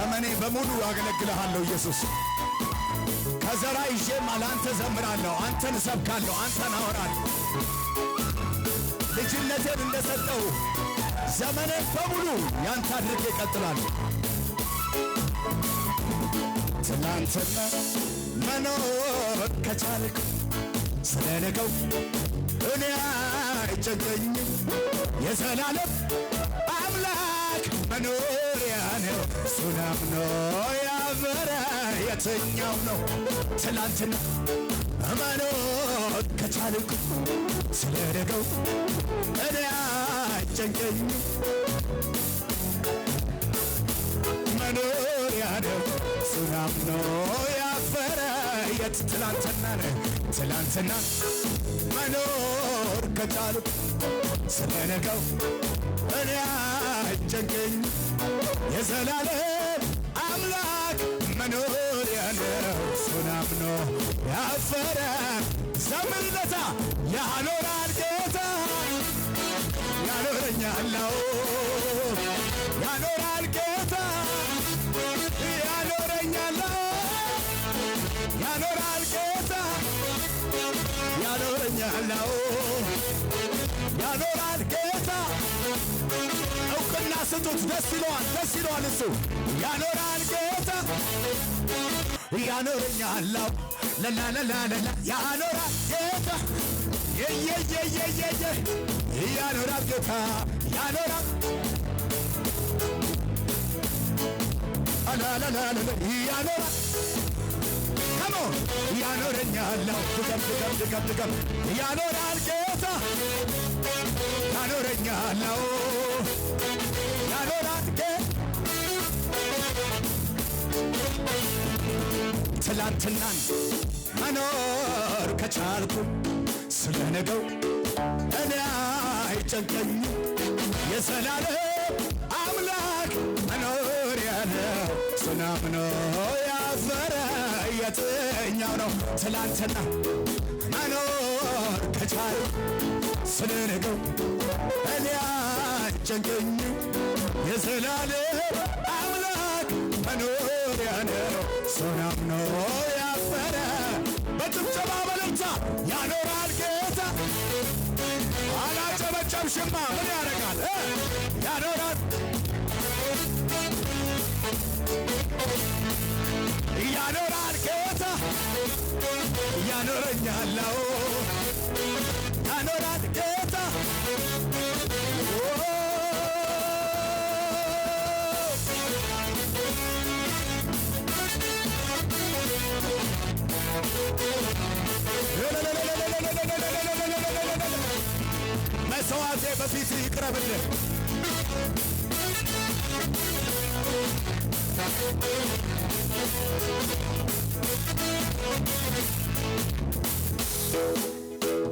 ዘመኔ በሙሉ አገለግልሃለሁ ኢየሱስ። ከዘራ ይዤም ለአንተ ዘምራለሁ፣ አንተን እሰብካለሁ፣ አንተን አወራለሁ። ልጅነቴን እንደሰጠው ዘመኔን በሙሉ ያንተ አድርጌ እቀጥላለሁ። ትናንትና መኖር ከቻልክ ስለ ነገው እኔ አይጨንቀኝም። የዘላለም አምላክ መኖሪያ ነው፣ እሱን አምኖ ያፈረ የትኛው ነው? ትላንትና መኖር ከቻልኩ ስለ ነገው እኔ አይጨንቀኝም። መኖሪያ ነው፣ እሱን አምኖ ያፈረ የት ትላንትና ነው? ትላንትና መኖር ከቻልኩ ስለ ነገው እኔ አይጨንቀኝም። የዘላለም አምላክ መኖሪያ ነው፣ እሱን አምኖ ያፈረ ዘምርለታ ያኖራል ጌታ ያኖረኛል፣ ያኖራል ጌታ ያኖረኛል፣ ያኖራል ጌታ ያኖረኛል፣ ያኖራል ጌታ። እውቅና ስጡት፣ ደስ ይለዋል፣ ደስ ይለዋል እሱ። ያኖራል ጌታ ያኖረኛል፣ ለላላላላ ያኖራል ጌታ የየየየየየ ያኖራል ጌታ ያኖራል አላላላላ ያኖራል ከሞ ያኖረኛል ድገም ያኖራል ጌታ ያኖረኛል ያኖራል ጌታ። ትላንትናን መኖር ከቻልኩ ስለ ነገው እኔ አይጨንቀኝም። የዘላለም አምላክ መኖሪያ ነው፣ እሱን አምኖ ያፈረ የትኛው ነው? ትላንትና መኖር ከቻልኩ ስለ ነገው እኔ አይጨንቀኝም። የዘላለም አምላክ መኖሪያ ነው፣ እሱን አምኖ ያፈረ በጭብጨባ በልልታ ያኖራል ጌታ። አላጨበጨብሽማ ምን ያደርጋል? ያኖራል ያኖራል ጌታ ያኖረኛል፣ ያኖራል ጌታ መሥዋዕቴ በፊት ይቅረብልህ።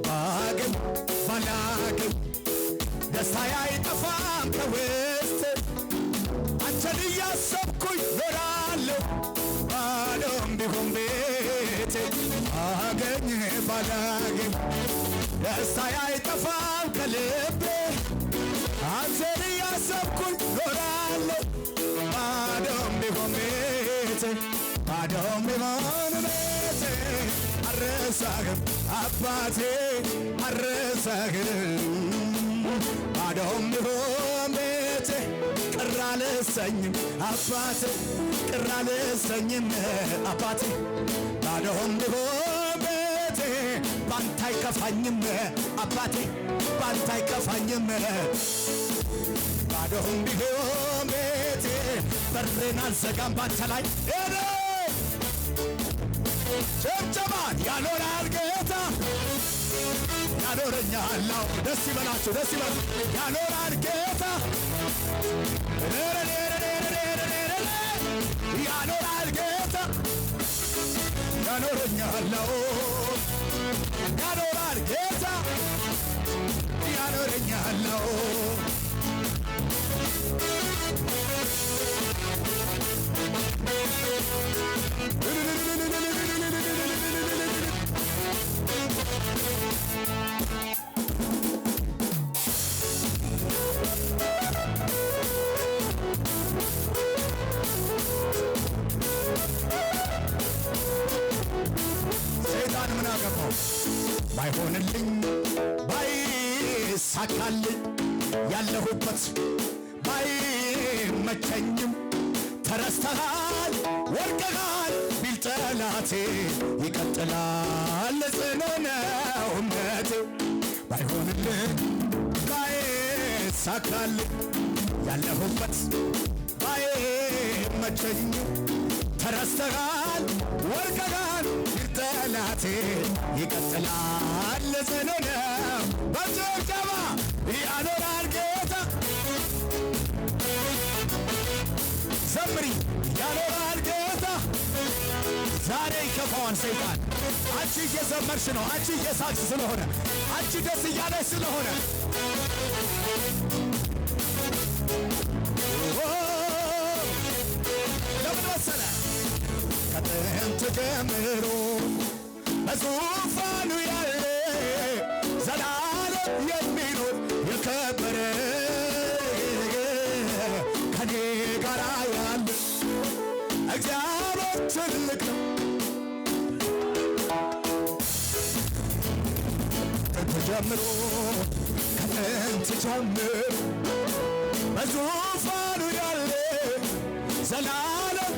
ባገኝ ባላገኝ ደስታዬ አይጠፋም ከውስጥ አንተን እያሰብኩኝ ኖራለሁ ባዶም ቢሆን ቤቴ። ባገኝ ባላገኝ ደስታዬ አይጠፋም ከልቤ አንተን እያሰብኩኝ ኖራለሁ ባዶም ቢሆን ቤቴ ባዶም ቢሆን ቤቴ። አልረሳህም አባቴ አልረሳህም ባዶም ቢሆን ቤቴ ቅር አልሰኝም አባቴ ቅር አልሰኝም አባቴ ባዶም ቢሆን ቤቴ ባንተ አይከፋኝም አባቴ ባንተ አይከፋኝም ባዶም ቢሆን ቤቴ በሬን አልዘጋም ባንተ ላይ ጭብጨባን ያኖራል ጌታ ያኖረኛል። ደስ ይበላችሁ ደስ ይበላችሁ። ያኖራል ጌታ ያኖራል ጌታ ያኖረኛል ያኖራል ጌታ ያኖረኛል ባይሳካልኝ ያለሁበት ባይመቸኝም ተረስተሃል ወድቀሃል ቢል ጠላቴ ይቀጥላል ጽኑ ነው እምነቴ ባይሆንልኝ ባይሳካልኝ ያለሁበት ባይመቸኝም ተረስተሃል ወድቀሃል ቢል ጠላቴ ይቀጥላል ጽኑ ነው በጭብጨባ ያኖራል ጌታ ዘምሪ ያኖራል ጌታ ዛሬ ይከፋዋል ሰይጣን አንቺ እየዘመርሽ ነው አንቺ እየሳቅሽ ስለሆነ አንቺ ደስ እያለሽ ስለሆነ ለምን መሰለ ከጥንት ጀምሮ በዙፋኑ ያለ ዘላለም የሚኖር የከበረ ከኔ ጋር ያለ እግዚአብሔር ትልቅ ነው ጀምሮ ከጥንት ጀምሮ በዙፋኑ ያለ ዘላለም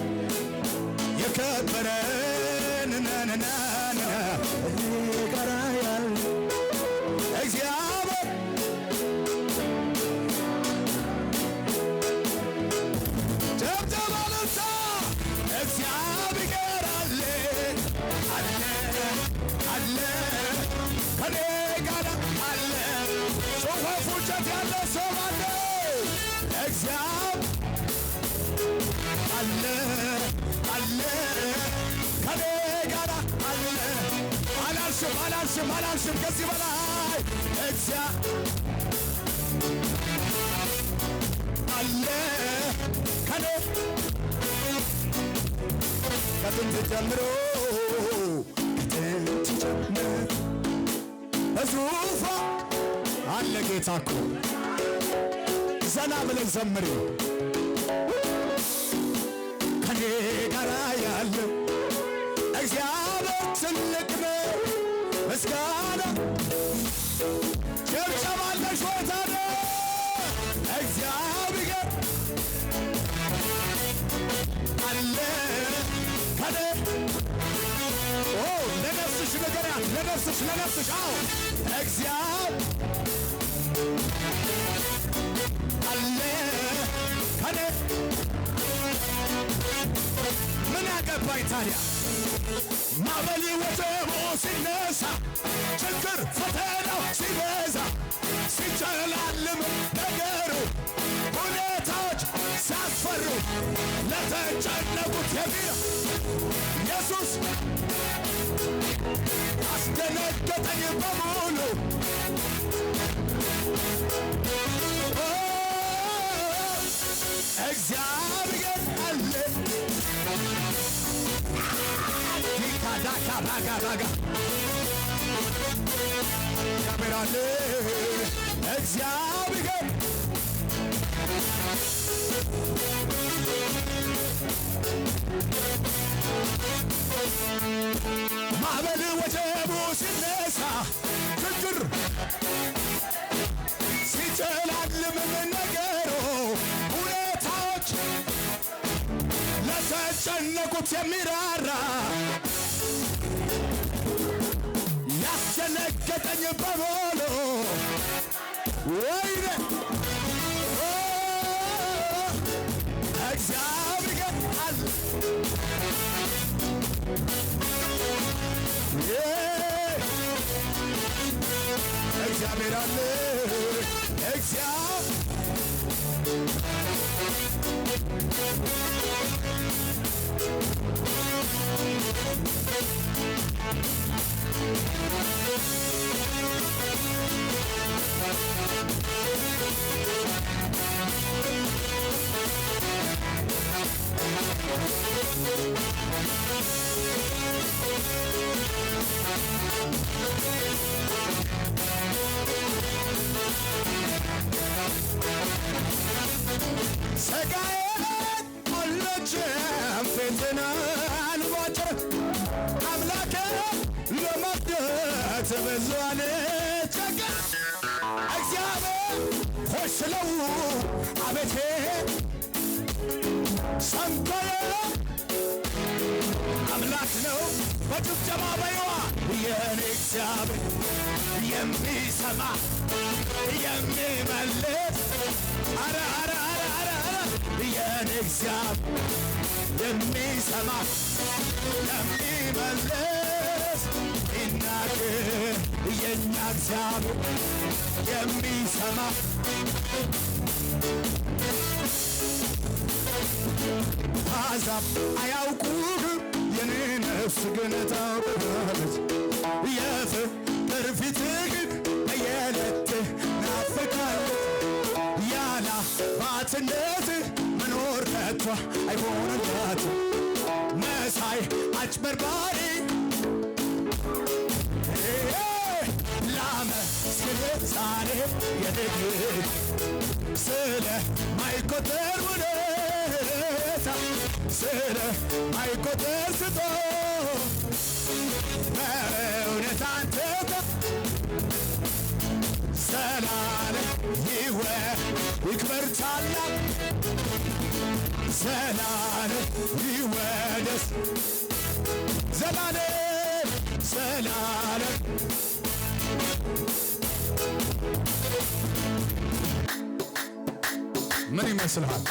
የከበረ ነነነነ ጋራ ያለ እግዚአብሔር ደብደባለታ እግዚአብሔር አለ አለ አለ ከኔ ጋር አለ ጩኸት ፉጨት ያለ ሰው አለ እግዚአብሔር አለ አለ ከኔ ጋር አለ አላልሽም ከዚህ በላይ አለ ከኔ ከጥንት ጀምሮ በዙፋን አለ ጌታ እኮ ዘና ብለን ዘምሪ ከኔ ጋር ያለው እግዚአብሔር ትልቅ ነው ምስጋና ጭብጨባለሽ ወይ ታዲያ እግዚአብሔር አለ ከኔ ለነፍስሽ ንገሪያት ለነፍስሽ አዎ እግዚአብሔር አለ ከኔ ምን ያገባኝ ታዲያ ማዕበል ወጀቡ ሲነሳ ችግር ፈተናው ሲበዛ ሲጨላልም ነገሩ ሁኔታዎች ሲያስፈሩ ለተጨነቁት የሚለው ኢየሱስ አስደነገጠኝ በሙሉ እግዚአብሔር አለ ዳካ ባጋ እግዚአብሔር አለ እግዚአብሔር ማዕበል ወጀቡ ሲነሳ ችግር ሲጨላልምም ነገሩ ሁኔታዎች ለተጨነቁት የሚራራ ያስደነገጠኝ በሙሉ ወይኔ እግዚአብሔር አለ እግዚአብሔር አለ ሰጋዬን አልነችም ፊትን አልቧጭር አምላኬ ለመርዳት ብዙ አልቸገር እግዚአብሔር ስለው አቤቴ ሰምቶለ አምላክ ነው በጭብጨባ በይዋ የኔ እግዚአብሔር የሚሰማ የሚመልስ አረ የኔ እግዚአብሔር የሚሰማ የሚመልስ ይናገር የኛ እግዚአብሔር የሚሰማ አሕዛብ አያውቁህ የኔ ነፍስ ግን ታውቃለች የፍቅር ፊትህ በየዕለት ናፍቃለች ያለ አባትነትህ መኖር ከቶ አይሆንላትም መሳይ አጭበርባሪ ላመስግንህ ዛሬ የድል ስለ ማይቆጠር ውለታ ስለ ማይቆጠር በእውነት አንተ ዘላለም ይክበር ታላቅ ዘላለም ይወደስ ዘላለም ምን ይመስልሃል?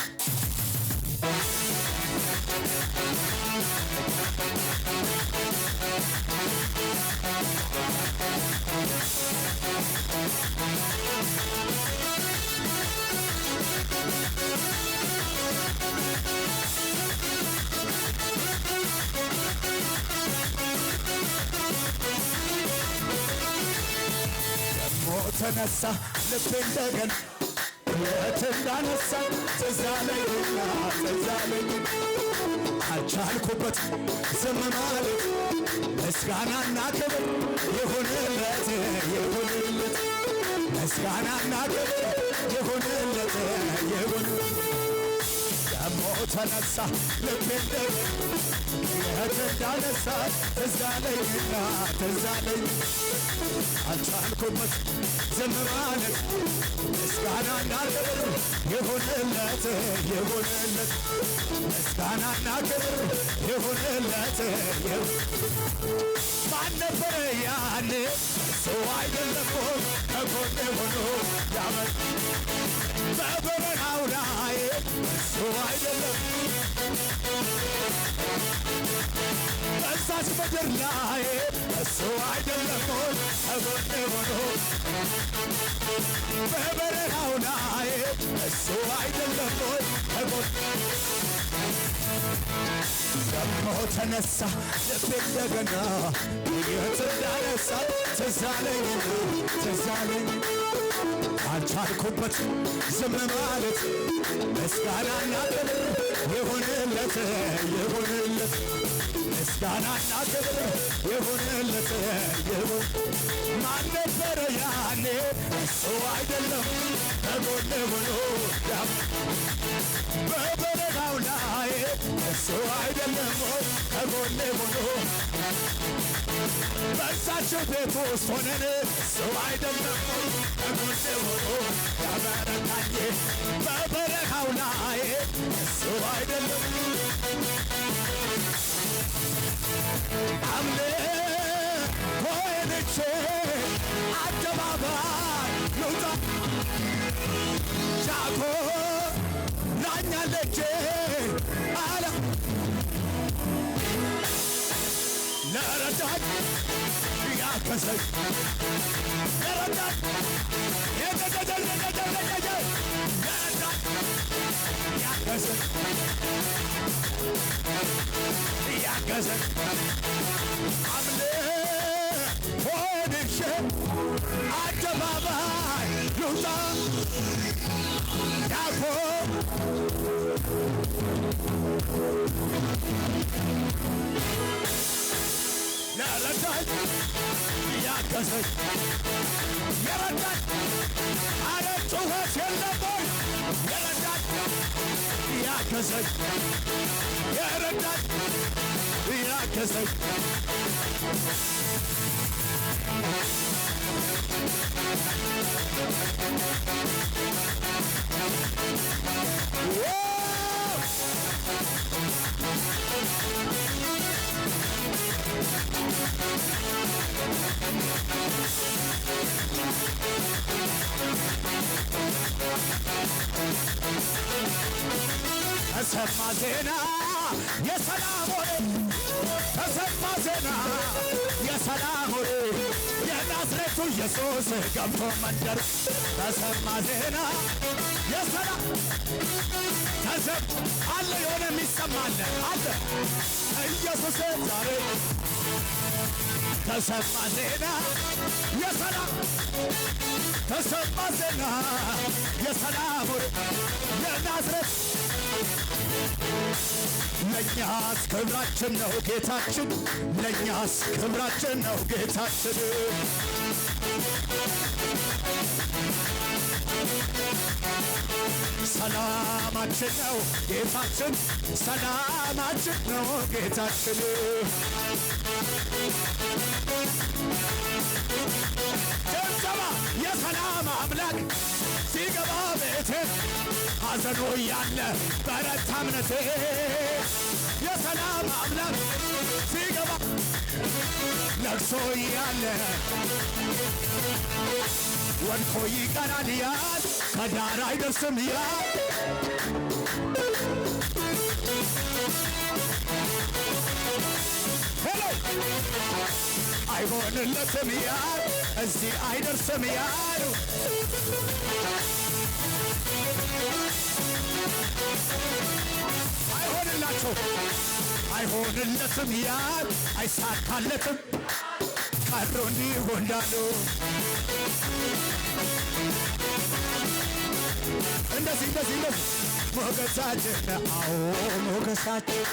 ተነሳ ልቤ እንደገና የት እንዳነሳ ትዝ አለኝና አልቻልኩበት ዝም ማለት ምስጋናና ክብር ይሁንለት ምስጋናና ክብር ይሁንለት ደሞ ተነሳ ልቤ እንደገና የት እንዳነሳ ትዝ አለኝና አልቻልኩበት ዝም ማለት ምስጋናና ክብር ይሁንለት ምስጋናና ክብር ይሁንለት ማን ነበረ ያኔ እሱ አይደለም ከጎኔ ሆኖ ያመን በበረሃው ላይ እሱ አይደለም በዛች ምድር ላይ እሱ አይደለም ከጎኔ ሆኖ በበረሃው ላይ እሱ አይደለም ከጎኔ ደሞ ተነሳ ልቤ እንደገና የት እንዳነሳ ትዝ አለኝ አልቻልኩበት ዝም ማለት ምስጋናና ክብር ይሁንለት ምስጋናና ክብር ይሁንለት ማን ነበረ ያኔ እሱ አይደለም ከጎኔ ሆኖ በበረሃው ላይ እሱ አይደለም ከጎኔ ሆኖ በዛችው ቤት ውስጥ ሆነን እሱ አይደለም ከጎኔ ሆኖ ያበረታኝ በበረሃው ላይ እሱ አይደለም ወይንቼ አደባባይ ልውጣ ጃኮ ላኛለቼ አለ ለረዳኝ ያከሰኝ ለረዳኝ ያከሰኝ አምሌ ሆንሽ አደባባይ ልውጣ ዳኮ ለረዳኝ ያገዘኝ የረዳኝ አረ ጩኸት የለቦይ የረዳኝ ያገዘኝ የረዳኝ ያገዘኝ ተሰማ ዜና የሰላም ወሬ ተሰማ ዜና የሰላም ወሬ የናዝሬቱ ኢየሱስ ገብቶ መንደር ተሰማ ዜና የሰላም ተሰማ አለ የሆነ የሚሰማለ አለ ኢየሱስ ዛሬ ተሰማ ዜና የሰላም ተሰማ ዜና የሰላም ወሬ የናዝሬት ለእኛስ ክብራችን ነው ጌታችን ለእኛስ ክብራችን ነው ጌታችን ሰላማችን ነው ጌታችን ሰላማችን ነው ጌታችን ጭብጨባ የሰላም አምላክ ሲገባ ቤቴ ሐዘኑ እያለ በረታ እምነቴ የሰላም አምላክ ሲገባ ለቅሶ እያለ ወድቆ ይቀራል ያል ከዳር አይደርስም ያል አይሆንለትም ያል እዚህ አይደርስም ያሉ አይሆንላቸው አይሆንለትም ያል አይሳካለትም ቀሮ እንዲሁ እንዳሉ እንደዚህ ሞገሳችን አዎ ሞገሳችን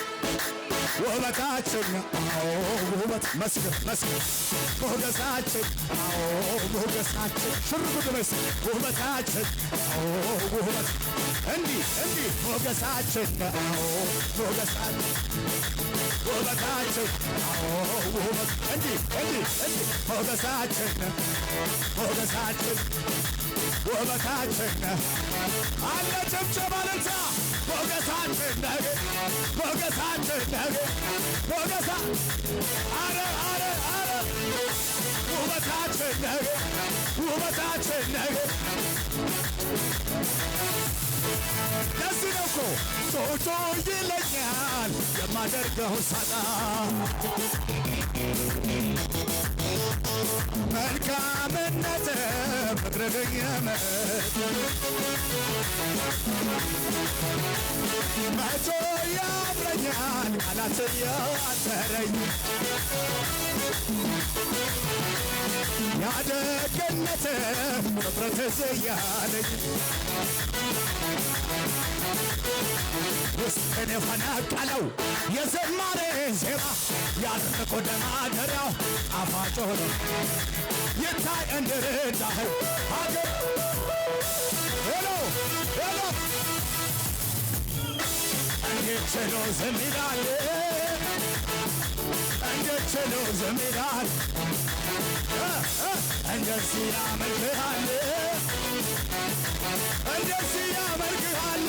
ውበታችን አዎ ውበት መስገን ሞገሳችን አዎ ሞገሳችን ሽርጉድ መስ ውበታችን አዎ ውበት እንዲህ ሞገሳችን አዎ ሞገሳችን ውበታችን አዎ ውበት እንዲህ ሞገሳችን ውበታችን አለ ጭብጨባ ልልታ ሞገሳችን ሞገሳ አረ ውበታችን ለዚህ ነው እኮ ጮጮ ይለኛል የማደርገው ሳጣ መልካምነት ፍቅርህ መቶ ያምረኛል ቃላት ያጠረኝ ያደግነት ፍጥረት ዝያለኝ ውስጥን የፈነቀለው የዝማሬ ዜማ ያድርቅ ወደ ማደሪያው ጣፋጭ ሆኖ ይታይ እንድርዳህ ሀገር ሄሎ እንዴት ችሎ ዝም ይላል እንዴት ችሎ ዝም ይላል እንደዚህ ያመልክሃል እንደዚህ ያመልክሃል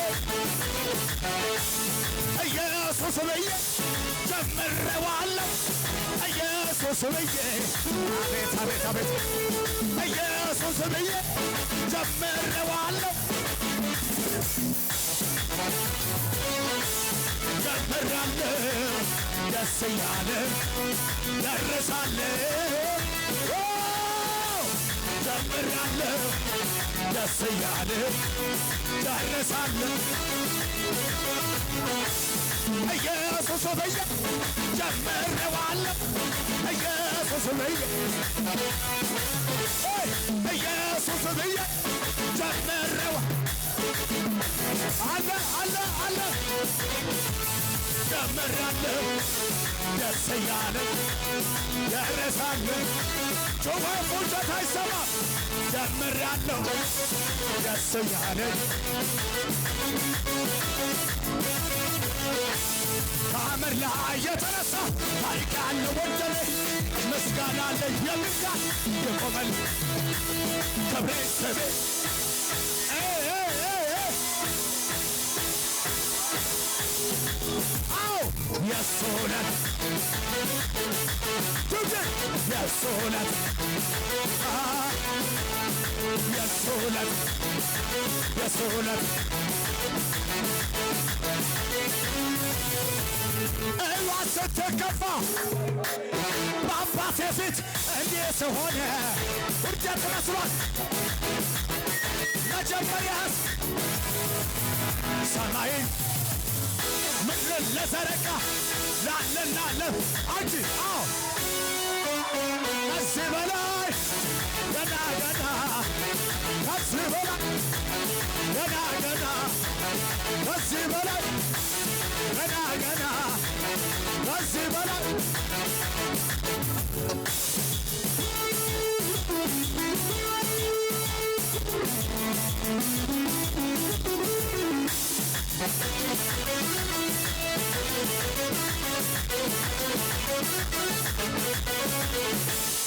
ኢየሱስ ብዬ ጀምሬዋለሁ ኢየሱስ ብዬ አቤት ኢየሱስ ብዬ ጀምሬዋለሁ ጀምራለሁ ደስ እያለ ደርሳለሁ ጀምራለሁ ደስ እያለ ደርሳለሁ ኢየሱስ ብዬ ጀምሬዋለሁ ኢየሱስ ብዬ ኢየሱስ ብዬ ጀምሬዋ አለ ጀምራለሁ ደስ እያለ ደርሳለሁ ጩኸት ፉጨት አይሰማም ጀምራለሁ ደስ እያለ ከአመድ ላይ የተነሳ ታሪክ ያለ ወንጀል ምስጋና አለኝ የሚጋል የቆመል ክብሬ ስቤ አዎ የሱ ነን የሱ ዕለት የሱ ዕለት የሱ ዕለት እዋ ስትከፋ በአባቴ ፊት እንዲህ ስሆን ውርደት መስሏት መጀመሪያስ ሰማይን ምድርን ለዘረጋ ላለና አንቺ ከዚህ በላይ ገና ገና ከዚህ በላይ ገና ገና ከዚህ በላይ ገና ገና ከዚህ በላይ